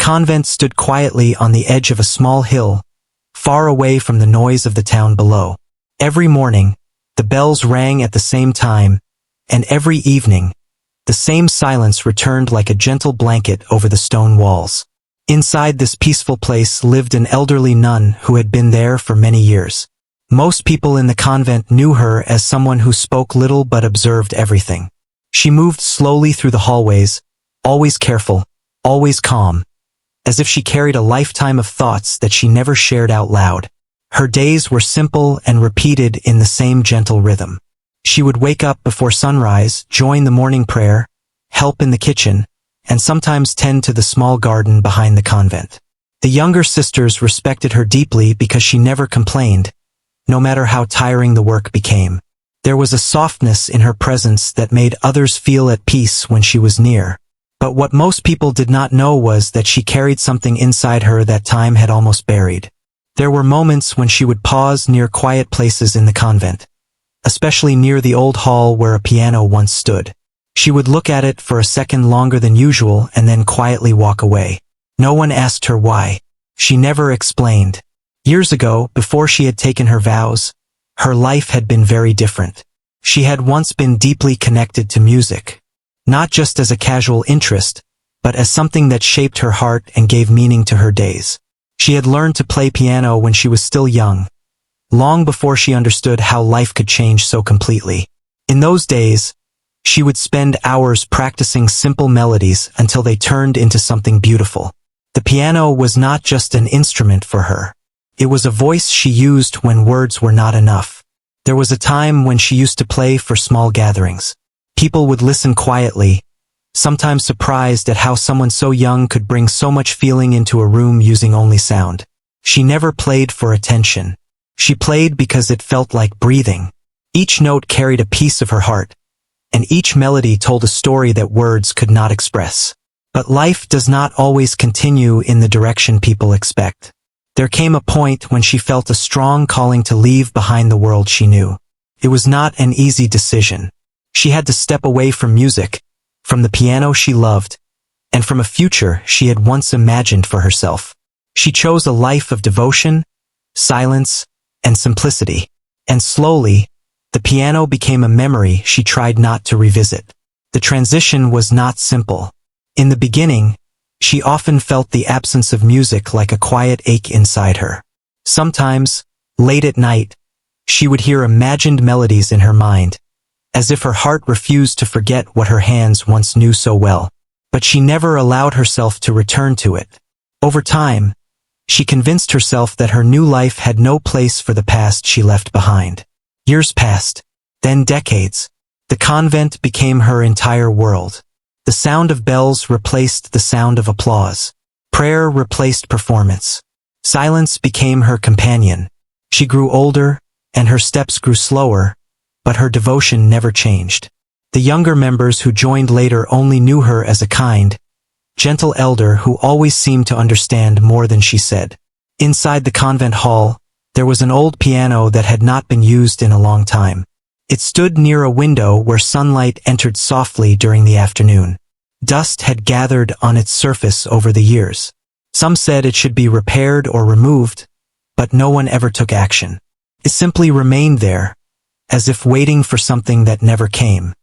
convent stood quietly on the edge of a small hill, far away from the noise of the town below. Every morning, the bells rang at the same time, and every evening, the same silence returned like a gentle blanket over the stone walls. Inside this peaceful place lived an elderly nun who had been there for many years. Most people in the convent knew her as someone who spoke little but observed everything. She moved slowly through the hallways, always careful, always calm, as if she carried a lifetime of thoughts that she never shared out loud. Her days were simple and repeated in the same gentle rhythm. She would wake up before sunrise, join the morning prayer, help in the kitchen, and sometimes tend to the small garden behind the convent. The younger sisters respected her deeply because she never complained, no matter how tiring the work became. There was a softness in her presence that made others feel at peace when she was near. But what most people did not know was that she carried something inside her that time had almost buried. There were moments when she would pause near quiet places in the convent, especially near the old hall where a piano once stood. She would look at it for a second longer than usual and then quietly walk away. No one asked her why. She never explained. Years ago, before she had taken her vows, her life had been very different. She had once been deeply connected to music, not just as a casual interest, but as something that shaped her heart and gave meaning to her days. She had learned to play piano when she was still young, long before she understood how life could change so completely. In those days, she would spend hours practicing simple melodies until they turned into something beautiful. The piano was not just an instrument for her. It was a voice she used when words were not enough. There was a time when she used to play for small gatherings. People would listen quietly, sometimes surprised at how someone so young could bring so much feeling into a room using only sound. She never played for attention. She played because it felt like breathing. Each note carried a piece of her heart, and each melody told a story that words could not express. But life does not always continue in the direction people expect. There came a point when she felt a strong calling to leave behind the world she knew. It was not an easy decision. She had to step away from music, from the piano she loved, and from a future she had once imagined for herself. She chose a life of devotion, silence, and simplicity. And slowly, the piano became a memory she tried not to revisit. The transition was not simple. In the beginning, she often felt the absence of music like a quiet ache inside her. Sometimes, late at night, she would hear imagined melodies in her mind, as if her heart refused to forget what her hands once knew so well. But she never allowed herself to return to it. Over time, she convinced herself that her new life had no place for the past she left behind. Years passed, then decades. The convent became her entire world. The sound of bells replaced the sound of applause. Prayer replaced performance. Silence became her companion. She grew older, and her steps grew slower, but her devotion never changed. The younger members who joined later only knew her as a kind, gentle elder who always seemed to understand more than she said. Inside the convent hall, there was an old piano that had not been used in a long time. It stood near a window where sunlight entered softly during the afternoon. Dust had gathered on its surface over the years. Some said it should be repaired or removed, but no one ever took action. It simply remained there, as if waiting for something that never came.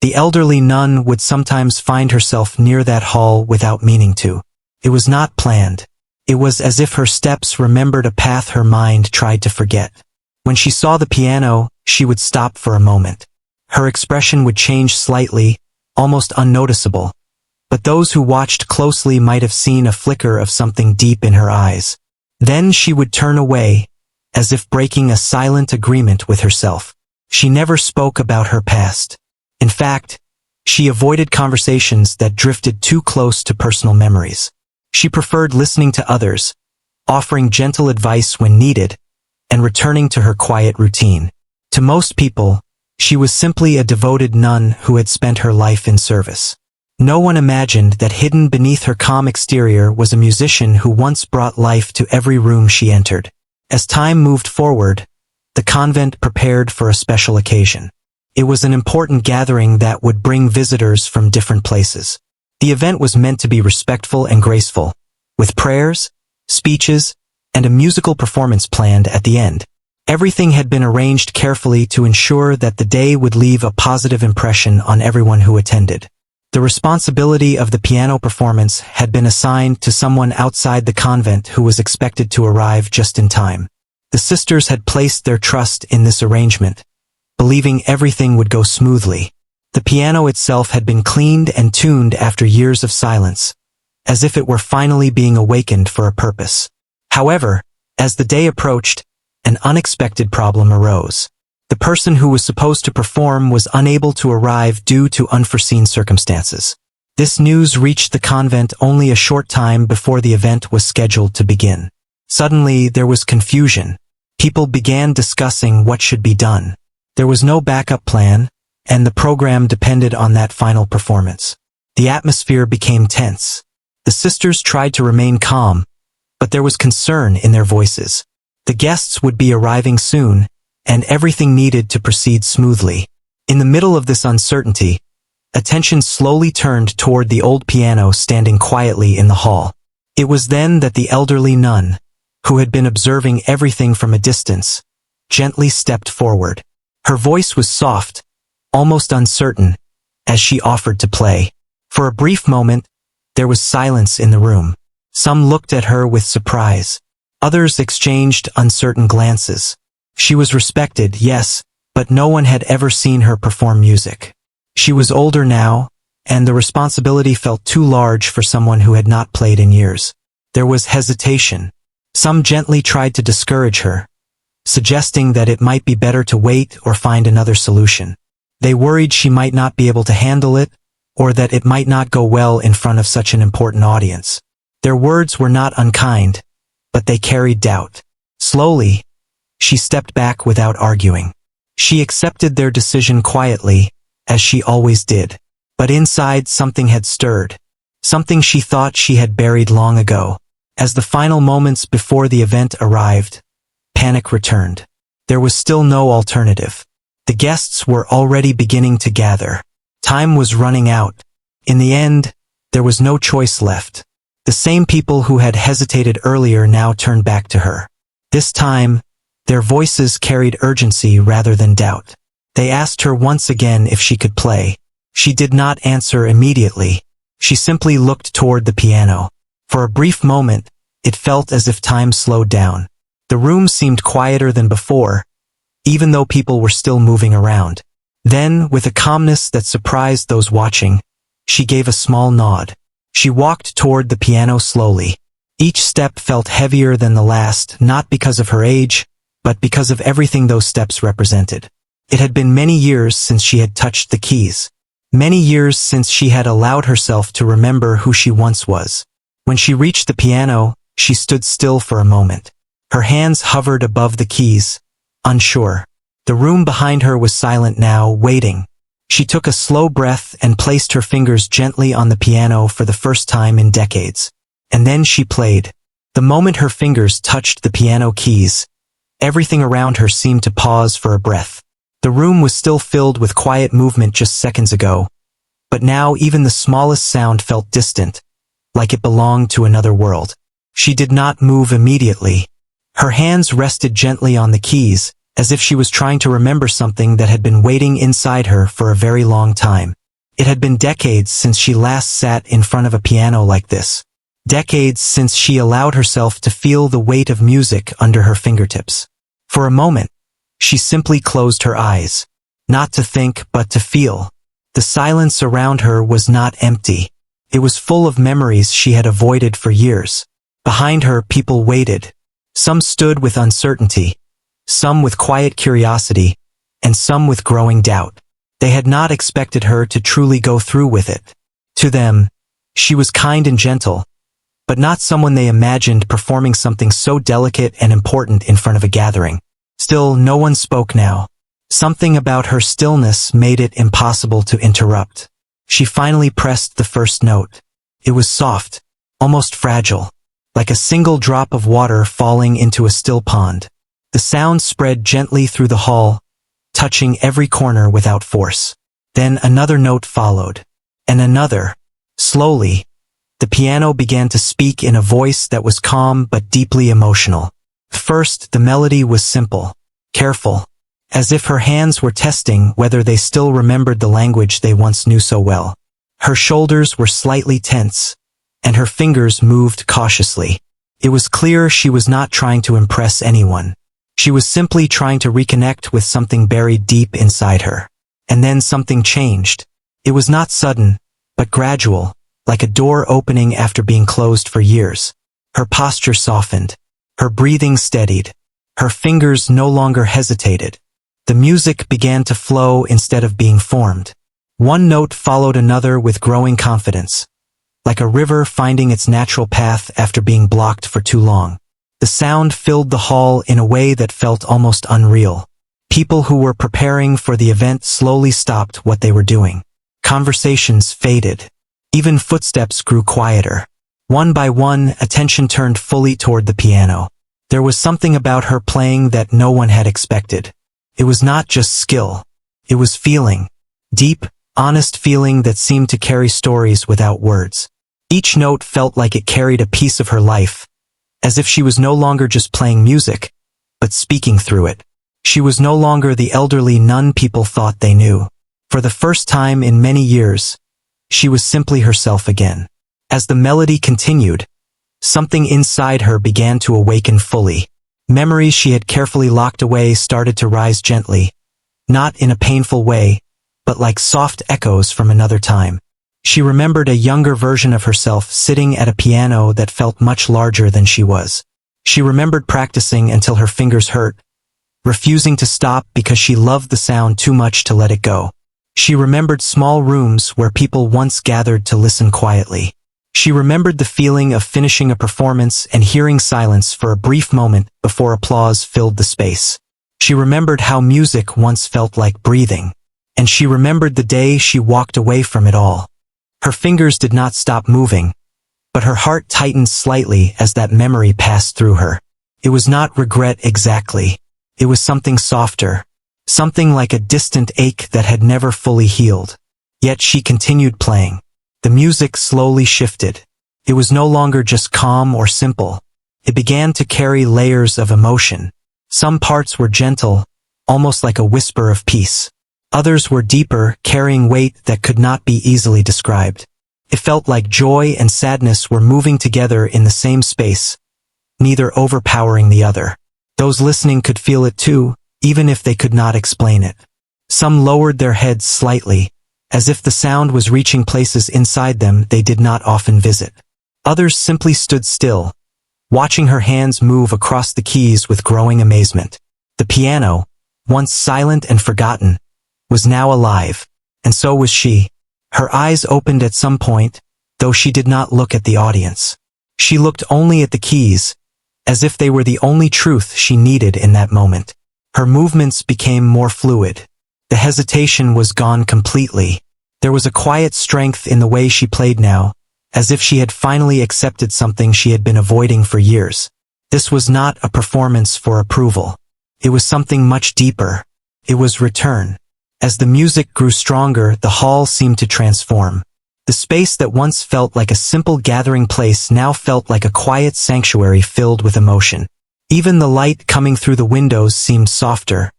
The elderly nun would sometimes find herself near that hall without meaning to. It was not planned. It was as if her steps remembered a path her mind tried to forget. When she saw the piano, she would stop for a moment. Her expression would change slightly, almost unnoticeable, but those who watched closely might have seen a flicker of something deep in her eyes. Then she would turn away, as if breaking a silent agreement with herself. She never spoke about her past. In fact, she avoided conversations that drifted too close to personal memories. She preferred listening to others, offering gentle advice when needed, and returning to her quiet routine. To most people, she was simply a devoted nun who had spent her life in service. No one imagined that hidden beneath her calm exterior was a musician who once brought life to every room she entered. As time moved forward, the convent prepared for a special occasion. It was an important gathering that would bring visitors from different places. The event was meant to be respectful and graceful, with prayers, speeches, and a musical performance planned at the end. Everything had been arranged carefully to ensure that the day would leave a positive impression on everyone who attended. The responsibility of the piano performance had been assigned to someone outside the convent who was expected to arrive just in time. The sisters had placed their trust in this arrangement, believing everything would go smoothly. The piano itself had been cleaned and tuned after years of silence, as if it were finally being awakened for a purpose. However, as the day approached, an unexpected problem arose. The person who was supposed to perform was unable to arrive due to unforeseen circumstances. This news reached the convent only a short time before the event was scheduled to begin. Suddenly, there was confusion. People began discussing what should be done. There was no backup plan, and the program depended on that final performance. The atmosphere became tense. The sisters tried to remain calm, but there was concern in their voices. The guests would be arriving soon, and everything needed to proceed smoothly. In the middle of this uncertainty, attention slowly turned toward the old piano standing quietly in the hall. It was then that the elderly nun, who had been observing everything from a distance, gently stepped forward. Her voice was soft, almost uncertain, as she offered to play. For a brief moment, there was silence in the room. Some looked at her with surprise. Others exchanged uncertain glances. She was respected, yes, but no one had ever seen her perform music. She was older now, and the responsibility felt too large for someone who had not played in years. There was hesitation. Some gently tried to discourage her, suggesting that it might be better to wait or find another solution. They worried she might not be able to handle it, or that it might not go well in front of such an important audience. Their words were not unkind, but they carried doubt. Slowly, she stepped back without arguing. She accepted their decision quietly, as she always did. But inside something had stirred. Something she thought she had buried long ago. As the final moments before the event arrived, panic returned. There was still no alternative. The guests were already beginning to gather. Time was running out. In the end, there was no choice left. The same people who had hesitated earlier now turned back to her. This time, their voices carried urgency rather than doubt. They asked her once again if she could play. She did not answer immediately. She simply looked toward the piano. For a brief moment, it felt as if time slowed down. The room seemed quieter than before, even though people were still moving around. Then, with a calmness that surprised those watching, she gave a small nod. She walked toward the piano slowly. Each step felt heavier than the last, not because of her age, but because of everything those steps represented. It had been many years since she had touched the keys. Many years since she had allowed herself to remember who she once was. When she reached the piano, she stood still for a moment. Her hands hovered above the keys, unsure. The room behind her was silent now, waiting. She took a slow breath and placed her fingers gently on the piano for the first time in decades. And then she played. The moment her fingers touched the piano keys, everything around her seemed to pause for a breath. The room was still filled with quiet movement just seconds ago, but now even the smallest sound felt distant, like it belonged to another world. She did not move immediately. Her hands rested gently on the keys, as if she was trying to remember something that had been waiting inside her for a very long time. It had been decades since she last sat in front of a piano like this. Decades since she allowed herself to feel the weight of music under her fingertips. For a moment, she simply closed her eyes, not to think but to feel. The silence around her was not empty. It was full of memories she had avoided for years. Behind her, people waited. Some stood with uncertainty, some with quiet curiosity, and some with growing doubt. They had not expected her to truly go through with it. To them, she was kind and gentle, but not someone they imagined performing something so delicate and important in front of a gathering. Still, no one spoke now. Something about her stillness made it impossible to interrupt. She finally pressed the first note. It was soft, almost fragile, like a single drop of water falling into a still pond. The sound spread gently through the hall, touching every corner without force. Then another note followed, and another. Slowly, The piano began to speak in a voice that was calm but deeply emotional. First, the melody was simple, careful, as if her hands were testing whether they still remembered the language they once knew so well. Her shoulders were slightly tense, and her fingers moved cautiously. It was clear she was not trying to impress anyone. She was simply trying to reconnect with something buried deep inside her. And then something changed. It was not sudden, but gradual, like a door opening after being closed for years. Her posture softened. Her breathing steadied. Her fingers no longer hesitated. The music began to flow instead of being formed. One note followed another with growing confidence, like a river finding its natural path after being blocked for too long. The sound filled the hall in a way that felt almost unreal. People who were preparing for the event slowly stopped what they were doing. Conversations faded. Even footsteps grew quieter. One by one, attention turned fully toward the piano. There was something about her playing that no one had expected. It was not just skill. It was feeling. Deep, honest feeling that seemed to carry stories without words. Each note felt like it carried a piece of her life, as if she was no longer just playing music, but speaking through it. She was no longer the elderly nun people thought they knew. For the first time in many years, she was simply herself again. As the melody continued, something inside her began to awaken fully. Memories she had carefully locked away started to rise gently, not in a painful way, but like soft echoes from another time. She remembered a younger version of herself sitting at a piano that felt much larger than she was. She remembered practicing until her fingers hurt, refusing to stop because she loved the sound too much to let it go. She remembered small rooms where people once gathered to listen quietly. She remembered the feeling of finishing a performance and hearing silence for a brief moment before applause filled the space. She remembered how music once felt like breathing. And she remembered the day she walked away from it all. Her fingers did not stop moving, but her heart tightened slightly as that memory passed through her. It was not regret exactly. It was something softer, something like a distant ache that had never fully healed. Yet she continued playing. The music slowly shifted. It was no longer just calm or simple. It began to carry layers of emotion. Some parts were gentle, almost like a whisper of peace. Others were deeper, carrying weight that could not be easily described. It felt like joy and sadness were moving together in the same space, neither overpowering the other. Those listening could feel it too, even if they could not explain it. Some lowered their heads slightly, as if the sound was reaching places inside them they did not often visit. Others simply stood still, watching her hands move across the keys with growing amazement. The piano, once silent and forgotten, was now alive, and so was she. Her eyes opened at some point, though she did not look at the audience. She looked only at the keys, as if they were the only truth she needed in that moment. Her movements became more fluid. The hesitation was gone completely. There was a quiet strength in the way she played now, as if she had finally accepted something she had been avoiding for years. This was not a performance for approval. It was something much deeper. It was return. As the music grew stronger, the hall seemed to transform. The space that once felt like a simple gathering place now felt like a quiet sanctuary filled with emotion. Even the light coming through the windows seemed softer,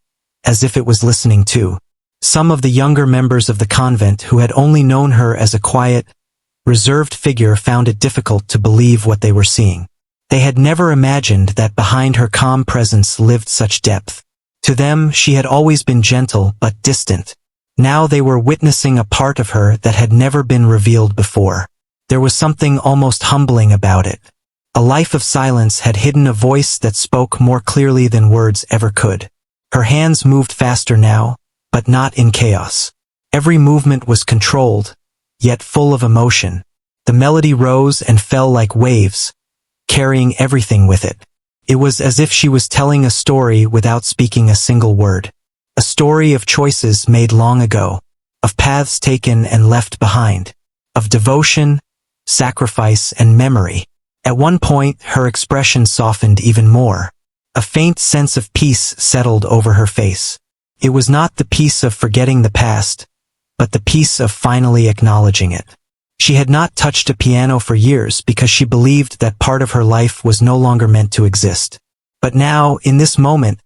as if it was listening too. Some of the younger members of the convent who had only known her as a quiet, reserved figure found it difficult to believe what they were seeing. They had never imagined that behind her calm presence lived such depth. To them, she had always been gentle but distant. Now they were witnessing a part of her that had never been revealed before. There was something almost humbling about it. A life of silence had hidden a voice that spoke more clearly than words ever could. Her hands moved faster now, but not in chaos. Every movement was controlled, yet full of emotion. The melody rose and fell like waves, carrying everything with it. It was as if she was telling a story without speaking a single word. A story of choices made long ago, of paths taken and left behind, of devotion, sacrifice, and memory. At one point, her expression softened even more. A faint sense of peace settled over her face. It was not the peace of forgetting the past, but the peace of finally acknowledging it. She had not touched a piano for years because she believed that part of her life was no longer meant to exist. But now, in this moment,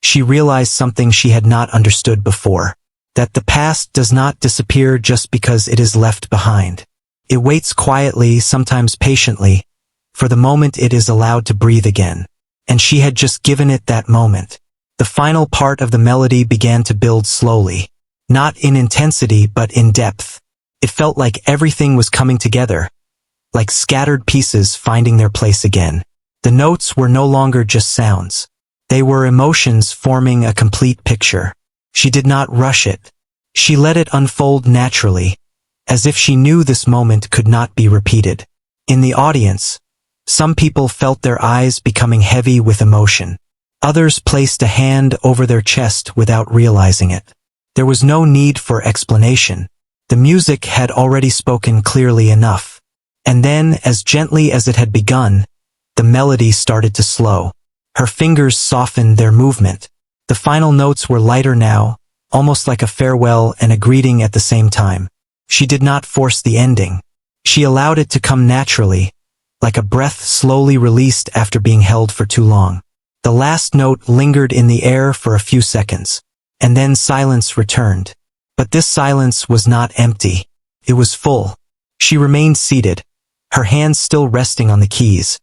she realized something she had not understood before. That the past does not disappear just because it is left behind. It waits quietly, sometimes patiently, for the moment it is allowed to breathe again. And she had just given it that moment. The final part of the melody began to build slowly. Not in intensity, but in depth. It felt like everything was coming together, like scattered pieces finding their place again. The notes were no longer just sounds. They were emotions forming a complete picture. She did not rush it. She let it unfold naturally, as if she knew this moment could not be repeated. In the audience, some people felt their eyes becoming heavy with emotion. Others placed a hand over their chest without realizing it. There was no need for explanation. The music had already spoken clearly enough. And then, as gently as it had begun, the melody started to slow. Her fingers softened their movement. The final notes were lighter now, almost like a farewell and a greeting at the same time. She did not force the ending. She allowed it to come naturally, like a breath slowly released after being held for too long. The last note lingered in the air for a few seconds, and then silence returned. But this silence was not empty. It was full. She remained seated, her hands still resting on the keys,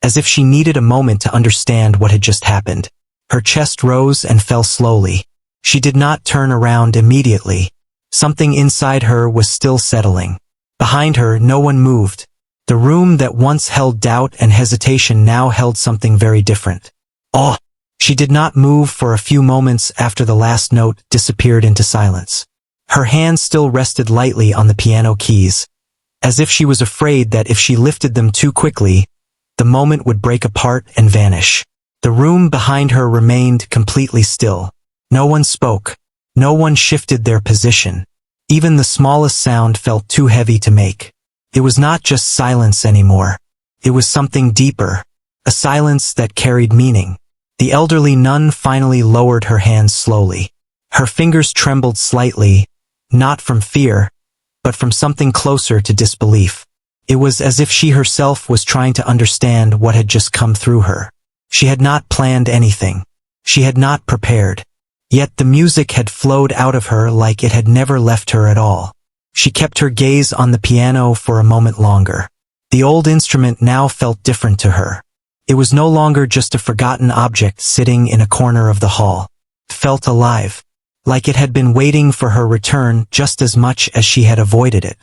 as if she needed a moment to understand what had just happened. Her chest rose and fell slowly. She did not turn around immediately. Something inside her was still settling. Behind her, no one moved. The room that once held doubt and hesitation now held something very different. Awe. She did not move for a few moments after the last note disappeared into silence. Her hands still rested lightly on the piano keys, as if she was afraid that if she lifted them too quickly, the moment would break apart and vanish. The room behind her remained completely still. No one spoke. No one shifted their position. Even the smallest sound felt too heavy to make. It was not just silence anymore. It was something deeper, a silence that carried meaning. The elderly nun finally lowered her hands slowly. Her fingers trembled slightly, not from fear, but from something closer to disbelief. It was as if she herself was trying to understand what had just come through her. She had not planned anything. She had not prepared. Yet the music had flowed out of her like it had never left her at all. She kept her gaze on the piano for a moment longer. The old instrument now felt different to her. It was no longer just a forgotten object sitting in a corner of the hall. It felt alive, like it had been waiting for her return just as much as she had avoided it.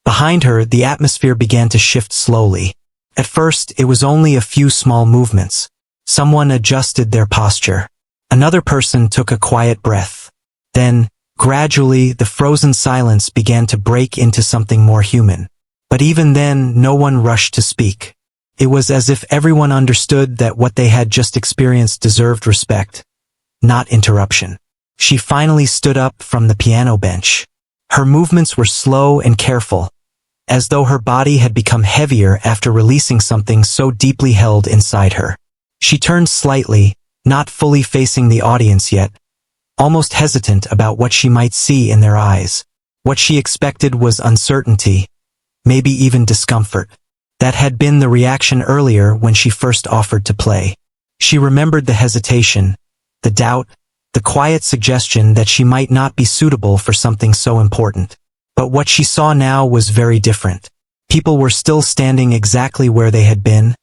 Behind her, the atmosphere began to shift slowly. At first, it was only a few small movements. Someone adjusted their posture. Another person took a quiet breath. Then, gradually, the frozen silence began to break into something more human. But even then, no one rushed to speak. It was as if everyone understood that what they had just experienced deserved respect, not interruption. She finally stood up from the piano bench. Her movements were slow and careful, as though her body had become heavier after releasing something so deeply held inside her. She turned slightly, not fully facing the audience yet, almost hesitant about what she might see in their eyes. What she expected was uncertainty, maybe even discomfort. That had been the reaction earlier when she first offered to play. She remembered the hesitation, the doubt, the quiet suggestion that she might not be suitable for something so important. But what she saw now was very different. People were still standing exactly where they had been,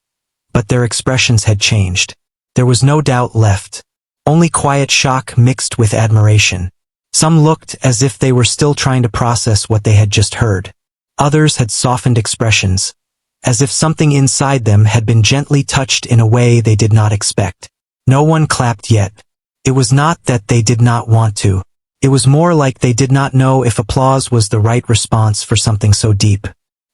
but their expressions had changed. There was no doubt left, only quiet shock mixed with admiration. Some looked as if they were still trying to process what they had just heard. Others had softened expressions, as if something inside them had been gently touched in a way they did not expect. No one clapped yet. It was not that they did not want to. It was more like they did not know if applause was the right response for something so deep.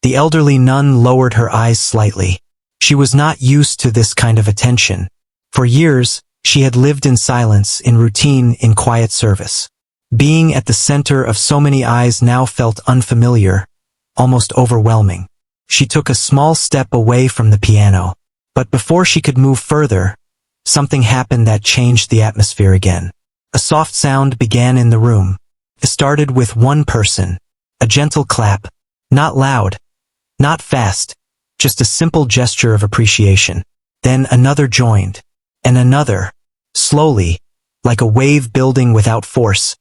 The elderly nun lowered her eyes slightly. She was not used to this kind of attention. For years, she had lived in silence, in routine, in quiet service. Being at the center of so many eyes now felt unfamiliar, almost overwhelming. She took a small step away from the piano. But before she could move further, something happened that changed the atmosphere again. A soft sound began in the room. It started with one person. A gentle clap. Not loud, Not fast, just a simple gesture of appreciation. Then another joined, and another. Slowly, like a wave building without force,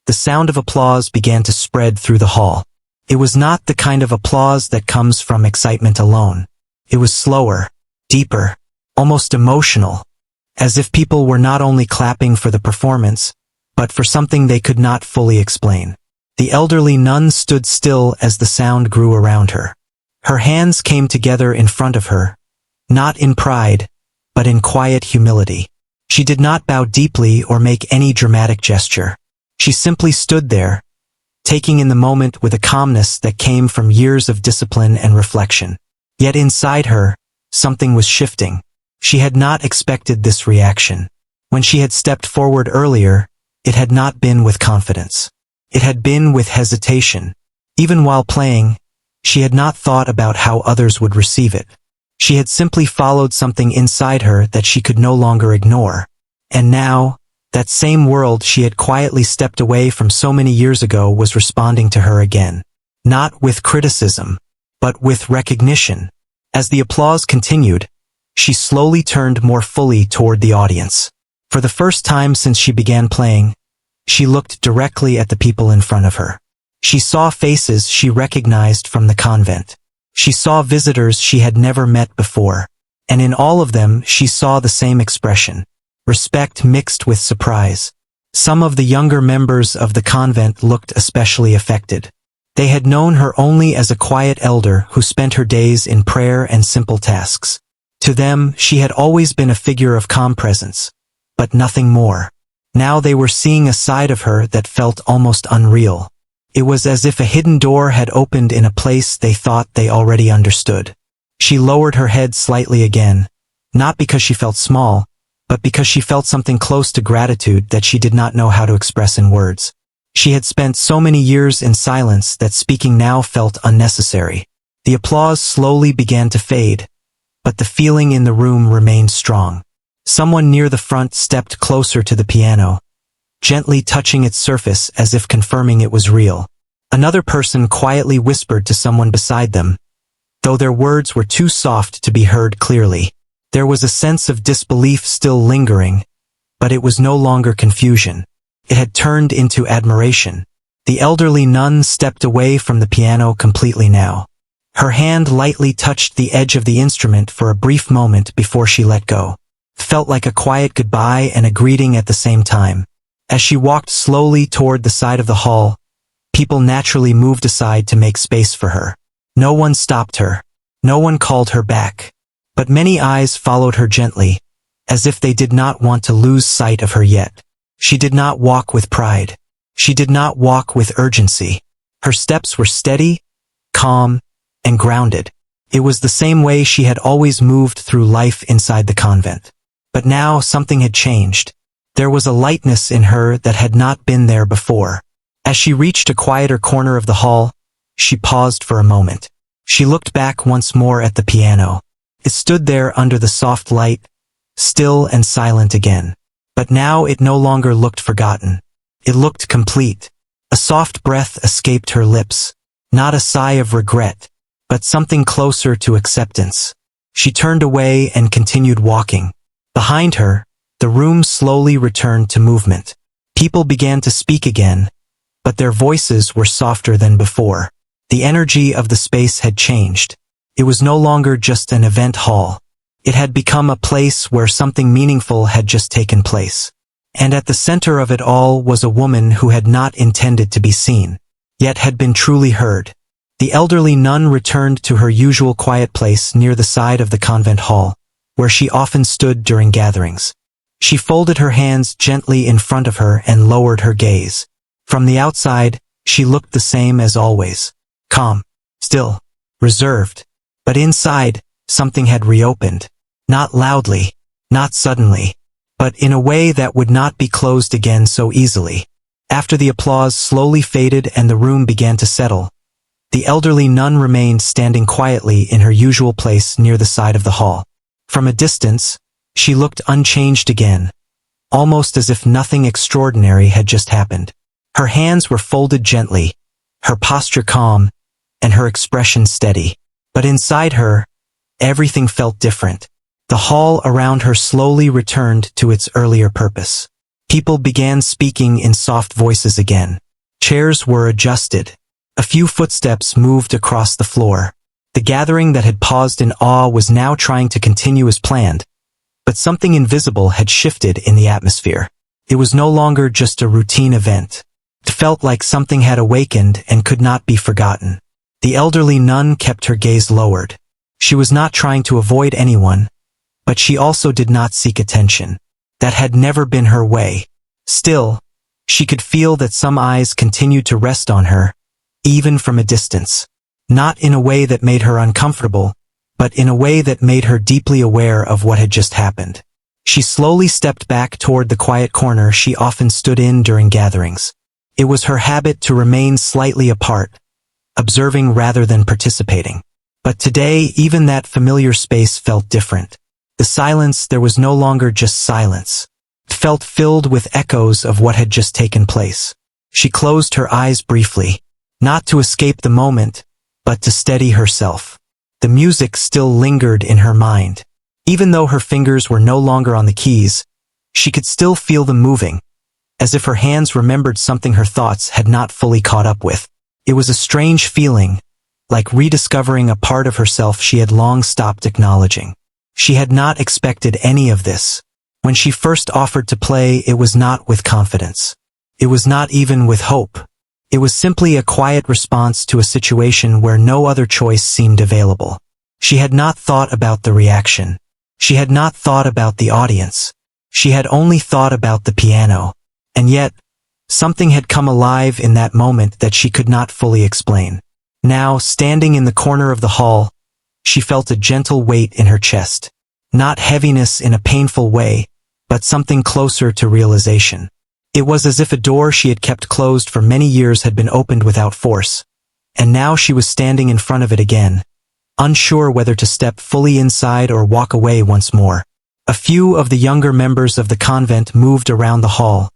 the sound of applause began to spread through the hall. It was not the kind of applause that comes from excitement alone. It was slower, deeper, almost emotional, as if people were not only clapping for the performance, but for something they could not fully explain. The elderly nun stood still as the sound grew around her. Her hands came together in front of her, not in pride, but in quiet humility. She did not bow deeply or make any dramatic gesture. She simply stood there, taking in the moment with a calmness that came from years of discipline and reflection. Yet inside her, something was shifting. She had not expected this reaction. When she had stepped forward earlier, it had not been with confidence. It had been with hesitation. Even while playing, she had not thought about how others would receive it. She had simply followed something inside her that she could no longer ignore. And now, that same world she had quietly stepped away from so many years ago was responding to her again. Not with criticism, but with recognition. As the applause continued, she slowly turned more fully toward the audience. For the first time since she began playing, she looked directly at the people in front of her. She saw faces she recognized from the convent. She saw visitors she had never met before, and in all of them she saw the same expression: respect mixed with surprise. Some of the younger members of the convent looked especially affected. They had known her only as a quiet elder who spent her days in prayer and simple tasks. To them, she had always been a figure of calm presence, but nothing more. Now they were seeing a side of her that felt almost unreal. It was as if a hidden door had opened in a place they thought they already understood. She lowered her head slightly again, not because she felt small, but because she felt something close to gratitude that she did not know how to express in words. She had spent so many years in silence that speaking now felt unnecessary. The applause slowly began to fade, but the feeling in the room remained strong. Someone near the front stepped closer to the piano, gently touching its surface as if confirming it was real. Another person quietly whispered to someone beside them, though their words were too soft to be heard clearly. There was a sense of disbelief still lingering, but it was no longer confusion. It had turned into admiration. The elderly nun stepped away from the piano completely now. Her hand lightly touched the edge of the instrument for a brief moment before she let go. Felt like a quiet goodbye and a greeting at the same time. As she walked slowly toward the side of the hall, people naturally moved aside to make space for her. No one stopped her. No one called her back. But many eyes followed her gently, as if they did not want to lose sight of her yet. She did not walk with pride. She did not walk with urgency. Her steps were steady, calm, and grounded. It was the same way she had always moved through life inside the convent. But now something had changed. There was a lightness in her that had not been there before. As she reached a quieter corner of the hall, she paused for a moment. She looked back once more at the piano. It stood there under the soft light, still and silent again. But now it no longer looked forgotten. It looked complete. A soft breath escaped her lips, not a sigh of regret, but something closer to acceptance. She turned away and continued walking. Behind her, the room slowly returned to movement. People began to speak again, but their voices were softer than before. The energy of the space had changed. It was no longer just an event hall. It had become a place where something meaningful had just taken place. And at the center of it all was a woman who had not intended to be seen, yet had been truly heard. The elderly nun returned to her usual quiet place near the side of the convent hall, where she often stood during gatherings. She folded her hands gently in front of her and lowered her gaze. From the outside, she looked the same as always. Calm, still, reserved. But inside, something had reopened. Not loudly, not suddenly, but in a way that would not be closed again so easily. After the applause slowly faded and the room began to settle, the elderly nun remained standing quietly in her usual place near the side of the hall. From a distance, she looked unchanged again, almost as if nothing extraordinary had just happened. Her hands were folded gently, her posture calm, and her expression steady. But inside her, everything felt different. The hall around her slowly returned to its earlier purpose. People began speaking in soft voices again. Chairs were adjusted. A few footsteps moved across the floor. The gathering that had paused in awe was now trying to continue as planned, but something invisible had shifted in the atmosphere. It was no longer just a routine event. It felt like something had awakened and could not be forgotten. The elderly nun kept her gaze lowered. She was not trying to avoid anyone, but she also did not seek attention. That had never been her way. Still, she could feel that some eyes continued to rest on her, even from a distance. Not in a way that made her uncomfortable, but in a way that made her deeply aware of what had just happened. She slowly stepped back toward the quiet corner she often stood in during gatherings. It was her habit to remain slightly apart, observing rather than participating. But today, even that familiar space felt different. The silence there was no longer just silence. It felt filled with echoes of what had just taken place. She closed her eyes briefly, not to escape the moment, but to steady herself. The music still lingered in her mind. Even though her fingers were no longer on the keys, she could still feel them moving, as if her hands remembered something her thoughts had not fully caught up with. It was a strange feeling, like rediscovering a part of herself she had long stopped acknowledging. She had not expected any of this. When she first offered to play, it was not with confidence. It was not even with hope. It was simply a quiet response to a situation where no other choice seemed available. She had not thought about the reaction. She had not thought about the audience. She had only thought about the piano. And yet, something had come alive in that moment that she could not fully explain. Now, standing in the corner of the hall, she felt a gentle weight in her chest. Not heaviness in a painful way, but something closer to realization. It was as if a door she had kept closed for many years had been opened without force, and now she was standing in front of it again, unsure whether to step fully inside or walk away once more. A few of the younger members of the convent moved around the hall,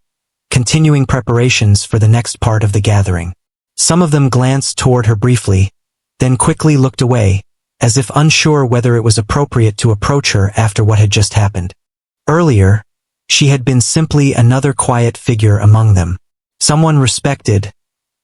continuing preparations for the next part of the gathering. Some of them glanced toward her briefly, then quickly looked away, as if unsure whether it was appropriate to approach her after what had just happened. Earlier, she had been simply another quiet figure among them, someone respected,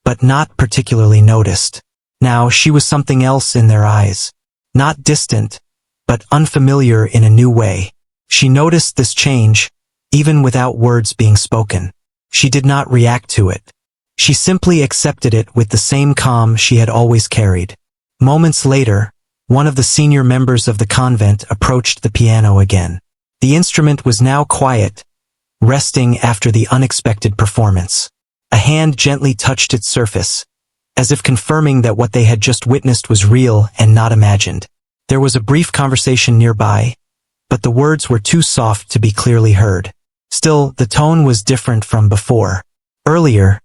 but not particularly noticed. Now she was something else in their eyes, not distant, but unfamiliar in a new way. She noticed this change, even without words being spoken. She did not react to it. She simply accepted it with the same calm she had always carried. Moments later, one of the senior members of the convent approached the piano again. The instrument was now quiet, resting after the unexpected performance. A hand gently touched its surface, as if confirming that what they had just witnessed was real and not imagined. There was a brief conversation nearby, but the words were too soft to be clearly heard. Still, the tone was different from before. Earlier,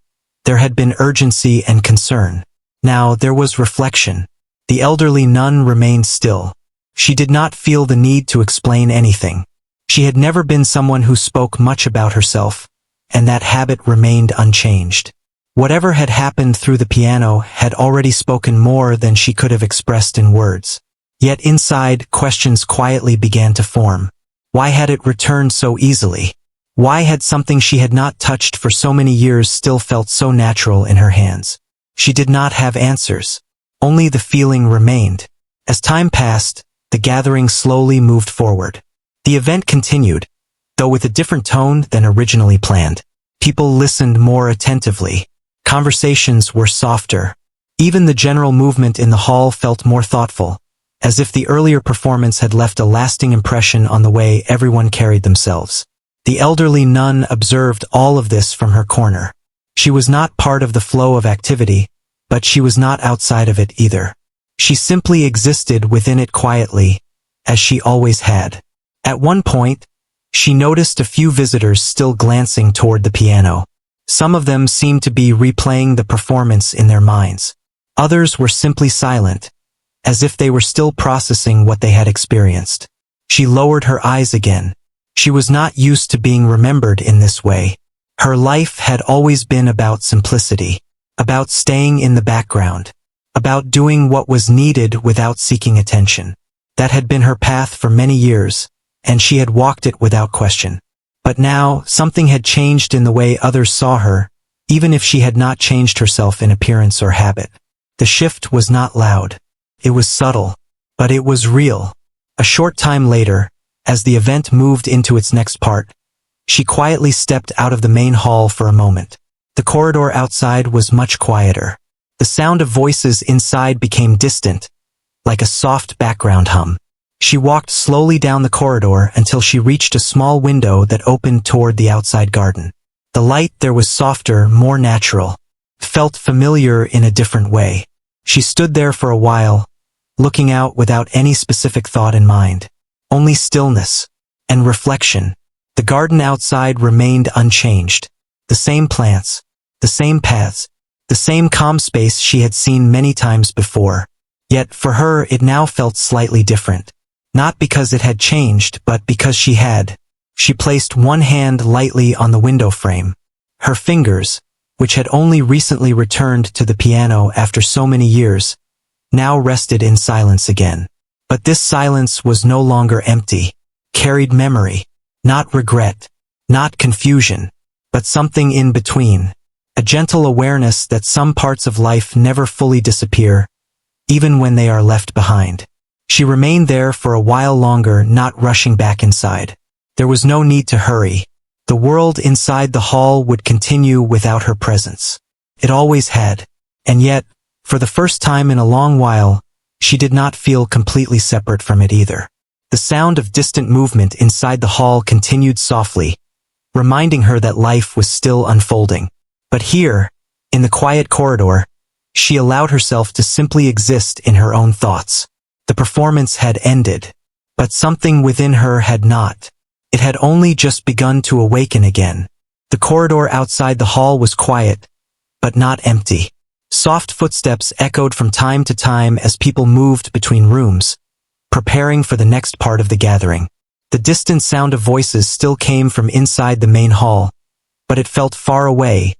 there had been urgency and concern. Now there was reflection. The elderly nun remained still. She did not feel the need to explain anything. She had never been someone who spoke much about herself, and that habit remained unchanged. Whatever had happened through the piano had already spoken more than she could have expressed in words. Yet inside, questions quietly began to form. Why had it returned so easily? Why had something she had not touched for so many years still felt so natural in her hands? She did not have answers. Only the feeling remained. As time passed, the gathering slowly moved forward. The event continued, though with a different tone than originally planned. People listened more attentively. Conversations were softer. Even the general movement in the hall felt more thoughtful, as if the earlier performance had left a lasting impression on the way everyone carried themselves. The elderly nun observed all of this from her corner. She was not part of the flow of activity, but she was not outside of it either. She simply existed within it quietly, as she always had. At one point, she noticed a few visitors still glancing toward the piano. Some of them seemed to be replaying the performance in their minds. Others were simply silent, as if they were still processing what they had experienced. She lowered her eyes again. She was not used to being remembered in this way. Her life had always been about simplicity, about staying in the background, about doing what was needed without seeking attention. That had been her path for many years, and she had walked it without question. But now, something had changed in the way others saw her, even if she had not changed herself in appearance or habit. The shift was not loud. It was subtle, but it was real. A short time later, as the event moved into its next part, she quietly stepped out of the main hall for a moment. The corridor outside was much quieter. The sound of voices inside became distant, like a soft background hum. She walked slowly down the corridor until she reached a small window that opened toward the outside garden. The light there was softer, more natural, felt familiar in a different way. She stood there for a while, looking out without any specific thought in mind. Only stillness and reflection. The garden outside remained unchanged. The same plants, the same paths, the same calm space she had seen many times before. Yet for her it now felt slightly different. Not because it had changed, but because she had. She placed one hand lightly on the window frame. Her fingers, which had only recently returned to the piano after so many years, now rested in silence again. But this silence was no longer empty, carried memory, not regret, not confusion, but something in between, a gentle awareness that some parts of life never fully disappear, even when they are left behind. She remained there for a while longer, not rushing back inside. There was no need to hurry. The world inside the hall would continue without her presence. It always had. And yet, for the first time in a long while, she did not feel completely separate from it either. The sound of distant movement inside the hall continued softly, reminding her that life was still unfolding. But here, in the quiet corridor, she allowed herself to simply exist in her own thoughts. The performance had ended, but something within her had not. It had only just begun to awaken again. The corridor outside the hall was quiet, but not empty. Soft footsteps echoed from time to time as people moved between rooms, preparing for the next part of the gathering. The distant sound of voices still came from inside the main hall, but it felt far away,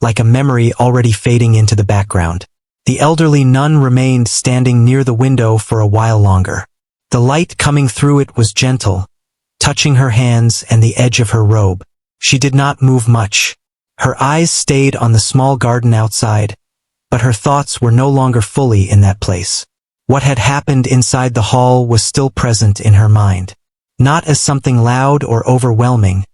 like a memory already fading into the background. The elderly nun remained standing near the window for a while longer. The light coming through it was gentle, touching her hands and the edge of her robe. She did not move much. Her eyes stayed on the small garden outside, but her thoughts were no longer fully in that place. What had happened inside the hall was still present in her mind. Not as something loud or overwhelming,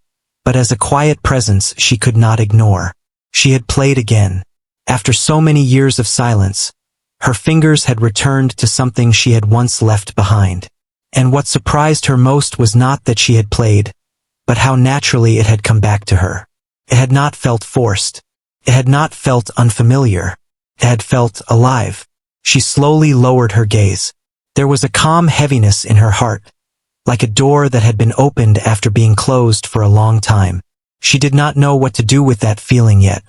but as a quiet presence she could not ignore. She had played again. After so many years of silence, her fingers had returned to something she had once left behind. And what surprised her most was not that she had played, but how naturally it had come back to her. It had not felt forced. It had not felt unfamiliar. It had felt alive. She slowly lowered her gaze. There was a calm heaviness in her heart, like a door that had been opened after being closed for a long time. She did not know what to do with that feeling yet.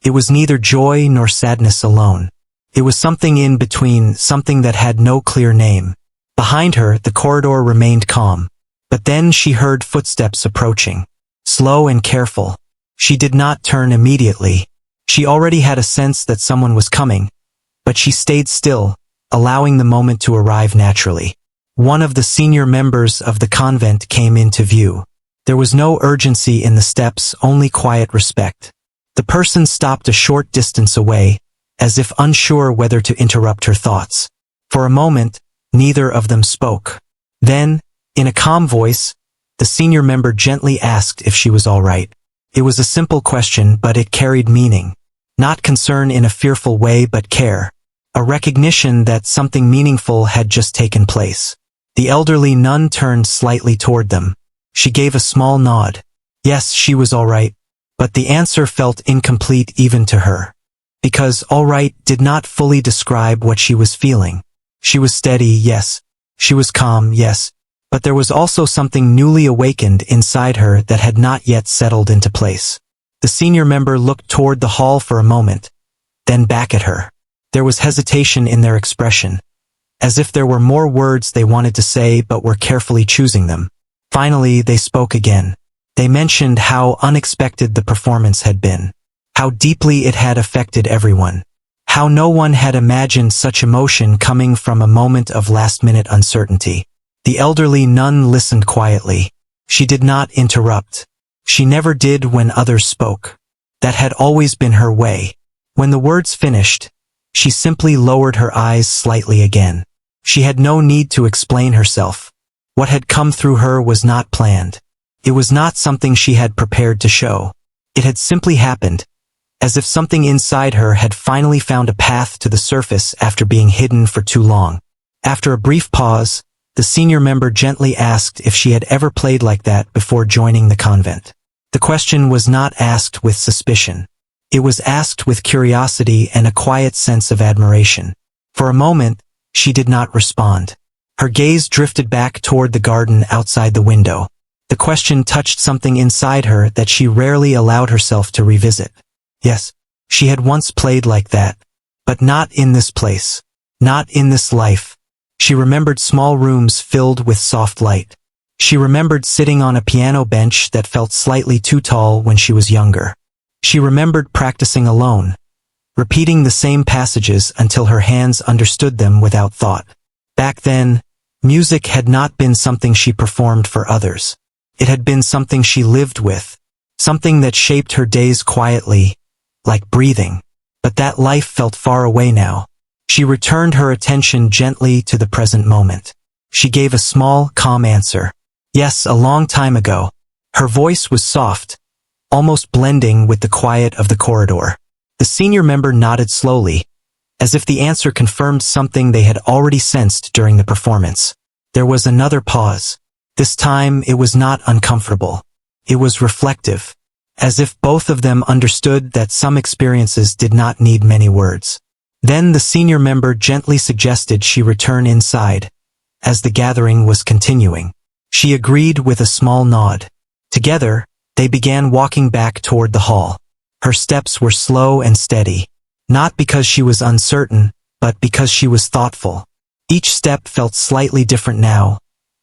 It was neither joy nor sadness alone. It was something in between, something that had no clear name. Behind her, the corridor remained calm. But then she heard footsteps approaching. Slow and careful. She did not turn immediately. She already had a sense that someone was coming, but she stayed still, allowing the moment to arrive naturally. One of the senior members of the convent came into view. There was no urgency in the steps, only quiet respect. The person stopped a short distance away, as if unsure whether to interrupt her thoughts. For a moment, neither of them spoke. Then, in a calm voice, the senior member gently asked if she was all right. It was a simple question, but it carried meaning. Not concern in a fearful way, but care. A recognition that something meaningful had just taken place. The elderly nun turned slightly toward them. She gave a small nod. Yes, she was all right. But the answer felt incomplete even to her. Because all right did not fully describe what she was feeling. She was steady, yes. She was calm, yes. But there was also something newly awakened inside her that had not yet settled into place. The senior member looked toward the hall for a moment, then back at her. There was hesitation in their expression, as if there were more words they wanted to say but were carefully choosing them. Finally, they spoke again. They mentioned how unexpected the performance had been, how deeply it had affected everyone, How no one had imagined such emotion coming from a moment of last-minute uncertainty. The elderly nun listened quietly. She did not interrupt. She never did when others spoke. That had always been her way. When the words finished, she simply lowered her eyes slightly again. She had no need to explain herself. What had come through her was not planned. It was not something she had prepared to show. It had simply happened, as if something inside her had finally found a path to the surface after being hidden for too long. After a brief pause, the senior member gently asked if she had ever played like that before joining the convent. The question was not asked with suspicion. It was asked with curiosity and a quiet sense of admiration. For a moment, she did not respond. Her gaze drifted back toward the garden outside the window. The question touched something inside her that she rarely allowed herself to revisit. Yes, she had once played like that, but not in this place, not in this life. She remembered small rooms filled with soft light. She remembered sitting on a piano bench that felt slightly too tall when she was younger. She remembered practicing alone, repeating the same passages until her hands understood them without thought. Back then, music had not been something she performed for others. It had been something she lived with, something that shaped her days quietly, like breathing. But that life felt far away now. She returned her attention gently to the present moment. She gave a small, calm answer. Yes, a long time ago. Her voice was soft, almost blending with the quiet of the corridor. The senior member nodded slowly, as if the answer confirmed something they had already sensed during the performance. There was another pause. This time it was not uncomfortable. It was reflective, as if both of them understood that some experiences did not need many words. Then the senior member gently suggested she return inside, as the gathering was continuing. She agreed with a small nod. Together, they began walking back toward the hall. Her steps were slow and steady, not because she was uncertain, but because she was thoughtful. Each step felt slightly different now,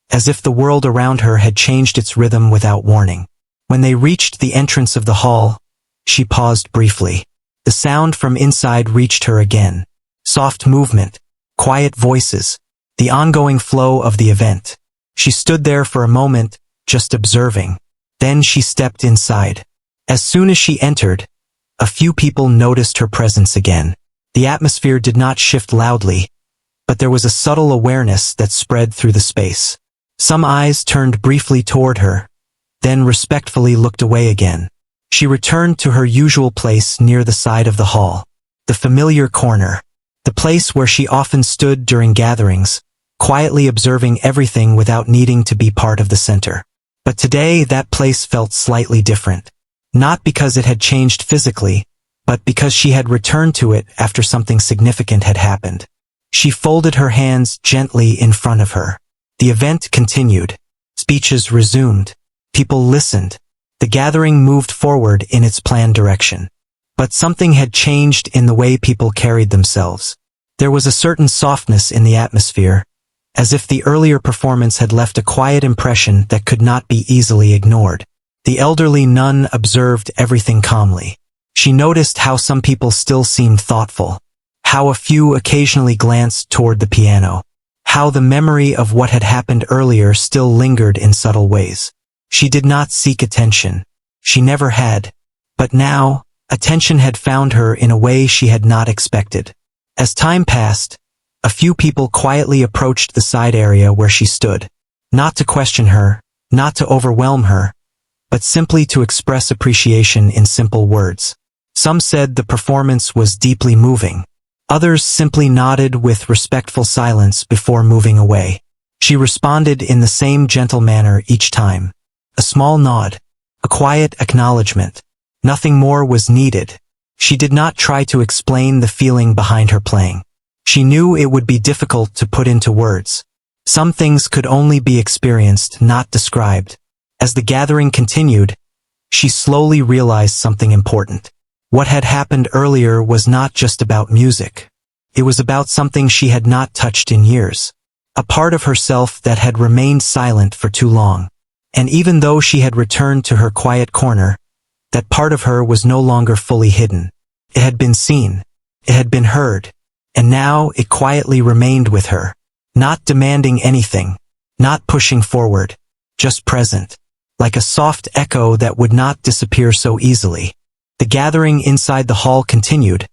as if the world around her had changed its rhythm without warning. When they reached the entrance of the hall, she paused briefly. The sound from inside reached her again. Soft movement, quiet voices, the ongoing flow of the event. She stood there for a moment, just observing. Then she stepped inside. As soon as she entered, a few people noticed her presence again. The atmosphere did not shift loudly, but there was a subtle awareness that spread through the space. Some eyes turned briefly toward her, then respectfully looked away again. She returned to her usual place near the side of the hall, the familiar corner, the place where she often stood during gatherings, quietly observing everything without needing to be part of the center. But today that place felt slightly different. Not because it had changed physically, but because she had returned to it after something significant had happened. She folded her hands gently in front of her. The event continued. Speeches resumed. People listened. The gathering moved forward in its planned direction. But something had changed in the way people carried themselves. There was a certain softness in the atmosphere, as if the earlier performance had left a quiet impression that could not be easily ignored. The elderly nun observed everything calmly. She noticed how some people still seemed thoughtful, how a few occasionally glanced toward the piano, how the memory of what had happened earlier still lingered in subtle ways. She did not seek attention. She never had. But now, attention had found her in a way she had not expected. As time passed, a few people quietly approached the side area where she stood, not to question her, not to overwhelm her, but simply to express appreciation in simple words. Some said the performance was deeply moving. Others simply nodded with respectful silence before moving away. She responded in the same gentle manner each time. A small nod, a quiet acknowledgement. Nothing more was needed. She did not try to explain the feeling behind her playing. She knew it would be difficult to put into words. Some things could only be experienced, not described. As the gathering continued, she slowly realized something important. What had happened earlier was not just about music. It was about something she had not touched in years. A part of herself that had remained silent for too long. And even though she had returned to her quiet corner, that part of her was no longer fully hidden. It had been seen. It had been heard, and now it quietly remained with her, not demanding anything, not pushing forward, just present, like a soft echo that would not disappear so easily. The gathering inside the hall continued,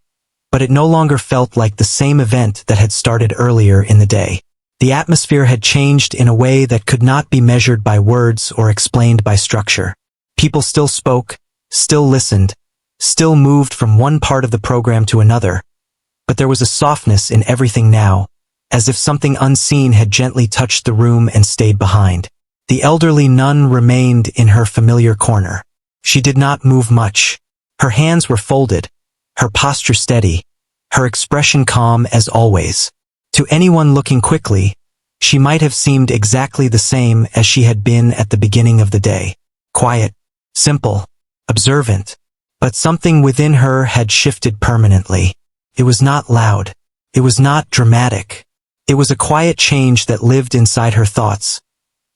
but it no longer felt like the same event that had started earlier in the day. The atmosphere had changed in a way that could not be measured by words or explained by structure. People still spoke, still listened, still moved from one part of the program to another, but there was a softness in everything now, as if something unseen had gently touched the room and stayed behind. The elderly nun remained in her familiar corner. She did not move much. Her hands were folded, her posture steady, her expression calm as always. To anyone looking quickly, she might have seemed exactly the same as she had been at the beginning of the day. Quiet, simple, observant. But something within her had shifted permanently. It was not loud. It was not dramatic. It was a quiet change that lived inside her thoughts,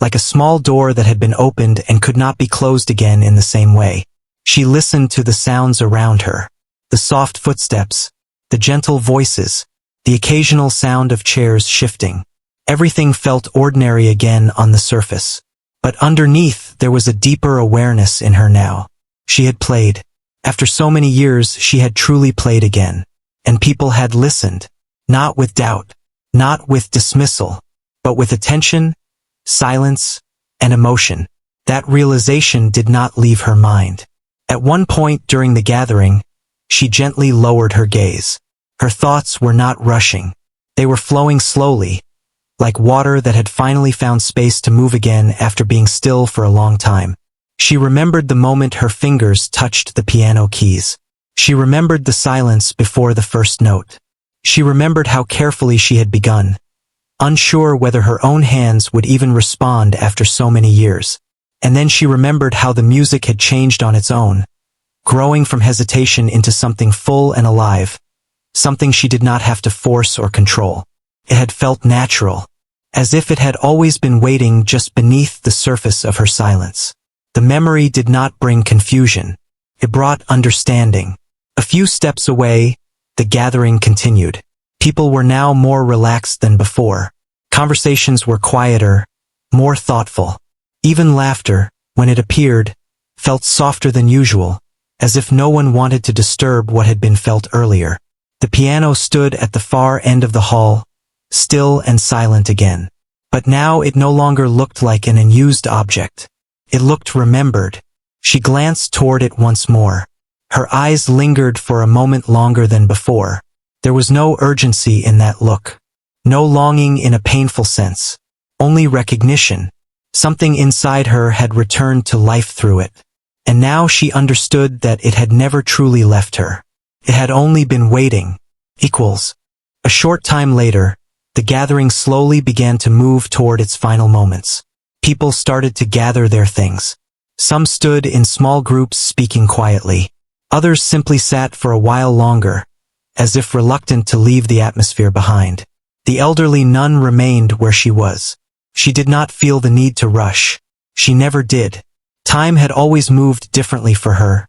like a small door that had been opened and could not be closed again in the same way. She listened to the sounds around her, the soft footsteps, the gentle voices, the occasional sound of chairs shifting. Everything felt ordinary again on the surface. But underneath there was a deeper awareness in her now. She had played. After so many years she had truly played again. And people had listened, not with doubt, not with dismissal, but with attention, silence, and emotion. That realization did not leave her mind. At one point during the gathering, she gently lowered her gaze. Her thoughts were not rushing. They were flowing slowly, like water that had finally found space to move again after being still for a long time. She remembered the moment her fingers touched the piano keys. She remembered the silence before the first note. She remembered how carefully she had begun, unsure whether her own hands would even respond after so many years. And then she remembered how the music had changed on its own, growing from hesitation into something full and alive, something she did not have to force or control. It had felt natural, as if it had always been waiting just beneath the surface of her silence. The memory did not bring confusion. It brought understanding. A few steps away, the gathering continued. People were now more relaxed than before. Conversations were quieter, more thoughtful. Even laughter, when it appeared, felt softer than usual, as if no one wanted to disturb what had been felt earlier. The piano stood at the far end of the hall, still and silent again. But now it no longer looked like an unused object. It looked remembered. She glanced toward it once more. Her eyes lingered for a moment longer than before. There was no urgency in that look. No longing in a painful sense. Only recognition. Something inside her had returned to life through it. And now she understood that it had never truly left her. It had only been waiting. Equals. A short time later, the gathering slowly began to move toward its final moments. People started to gather their things. Some stood in small groups speaking quietly. Others simply sat for a while longer, as if reluctant to leave the atmosphere behind. The elderly nun remained where she was. She did not feel the need to rush. She never did. Time had always moved differently for her,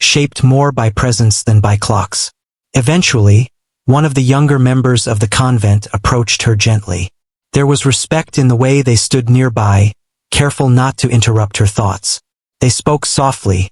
shaped more by presence than by clocks. Eventually, one of the younger members of the convent approached her gently. There was respect in the way they stood nearby, careful not to interrupt her thoughts. They spoke softly,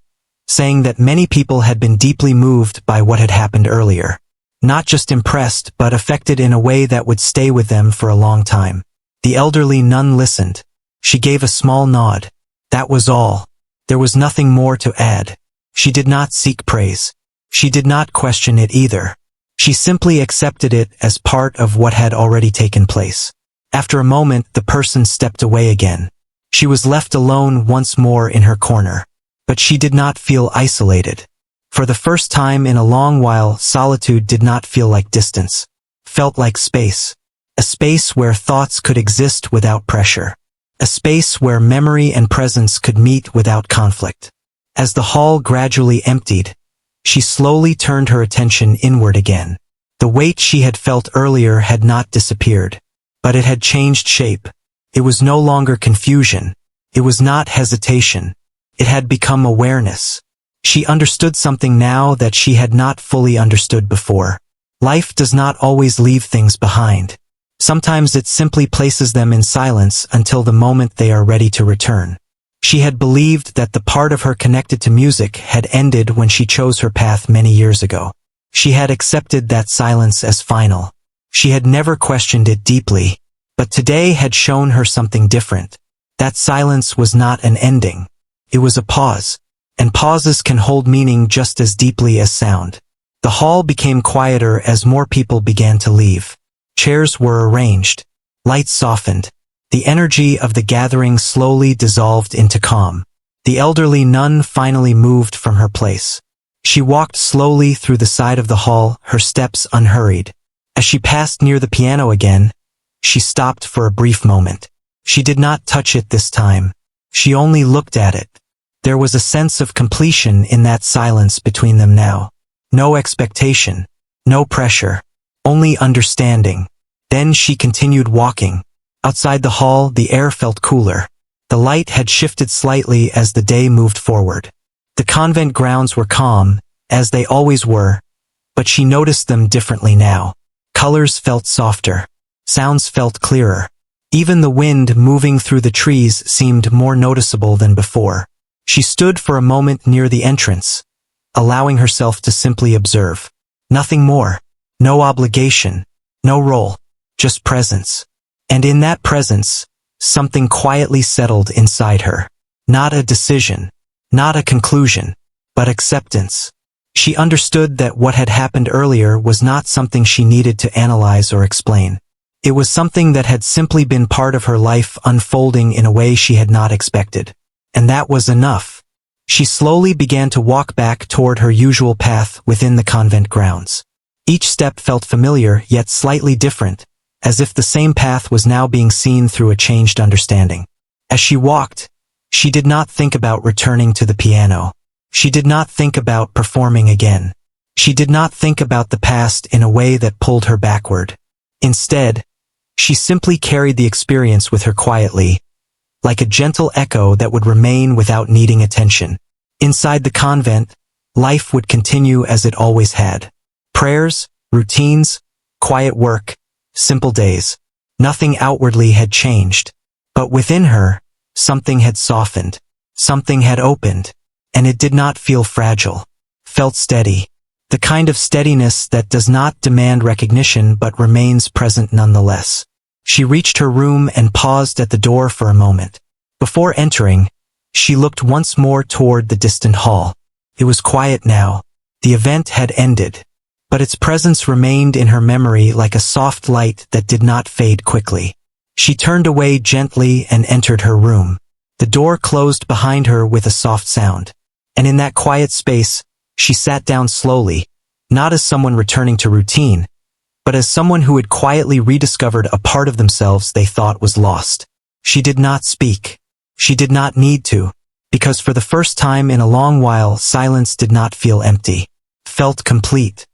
saying that many people had been deeply moved by what had happened earlier. Not just impressed, but affected in a way that would stay with them for a long time. The elderly nun listened. She gave a small nod. That was all. There was nothing more to add. She did not seek praise. She did not question it either. She simply accepted it as part of what had already taken place. After a moment, the person stepped away again. She was left alone once more in her corner. But she did not feel isolated. For the first time in a long while, solitude did not feel like distance. Felt like space. A space where thoughts could exist without pressure. A space where memory and presence could meet without conflict. As the hall gradually emptied, she slowly turned her attention inward again. The weight she had felt earlier had not disappeared, but it had changed shape. It was no longer confusion. It was not hesitation. It had become awareness. She understood something now that she had not fully understood before. Life does not always leave things behind. Sometimes it simply places them in silence until the moment they are ready to return. She had believed that the part of her connected to music had ended when she chose her path many years ago. She had accepted that silence as final. She had never questioned it deeply, but today had shown her something different. That silence was not an ending. It was a pause, and pauses can hold meaning just as deeply as sound. The hall became quieter as more people began to leave. Chairs were arranged. Lights softened. The energy of the gathering slowly dissolved into calm. The elderly nun finally moved from her place. She walked slowly through the side of the hall, her steps unhurried. As she passed near the piano again, she stopped for a brief moment. She did not touch it this time. She only looked at it. There was a sense of completion in that silence between them now. No expectation, no pressure, only understanding. Then she continued walking. Outside the hall, the air felt cooler. The light had shifted slightly as the day moved forward. The convent grounds were calm, as they always were, but she noticed them differently now. Colors felt softer. Sounds felt clearer. Even the wind moving through the trees seemed more noticeable than before. She stood for a moment near the entrance, allowing herself to simply observe. Nothing more. No obligation. No role. Just presence. And in that presence, something quietly settled inside her. Not a decision. Not a conclusion. But acceptance. She understood that what had happened earlier was not something she needed to analyze or explain. It was something that had simply been part of her life unfolding in a way she had not expected. And that was enough. She slowly began to walk back toward her usual path within the convent grounds. Each step felt familiar yet slightly different, as if the same path was now being seen through a changed understanding. As she walked, she did not think about returning to the piano. She did not think about performing again. She did not think about the past in a way that pulled her backward. Instead, she simply carried the experience with her quietly, like a gentle echo that would remain without needing attention. Inside the convent, life would continue as it always had. Prayers, routines, quiet work, simple days. Nothing outwardly had changed. But within her, something had softened. Something had opened. And it did not feel fragile. Felt steady. The kind of steadiness that does not demand recognition but remains present nonetheless. She reached her room and paused at the door for a moment. Before entering, she looked once more toward the distant hall. It was quiet now. The event had ended. But its presence remained in her memory like a soft light that did not fade quickly. She turned away gently and entered her room. The door closed behind her with a soft sound. And in that quiet space, she sat down slowly, not as someone returning to routine, but as someone who had quietly rediscovered a part of themselves they thought was lost. She did not speak. She did not need to, because for the first time in a long while silence did not feel empty. Felt complete.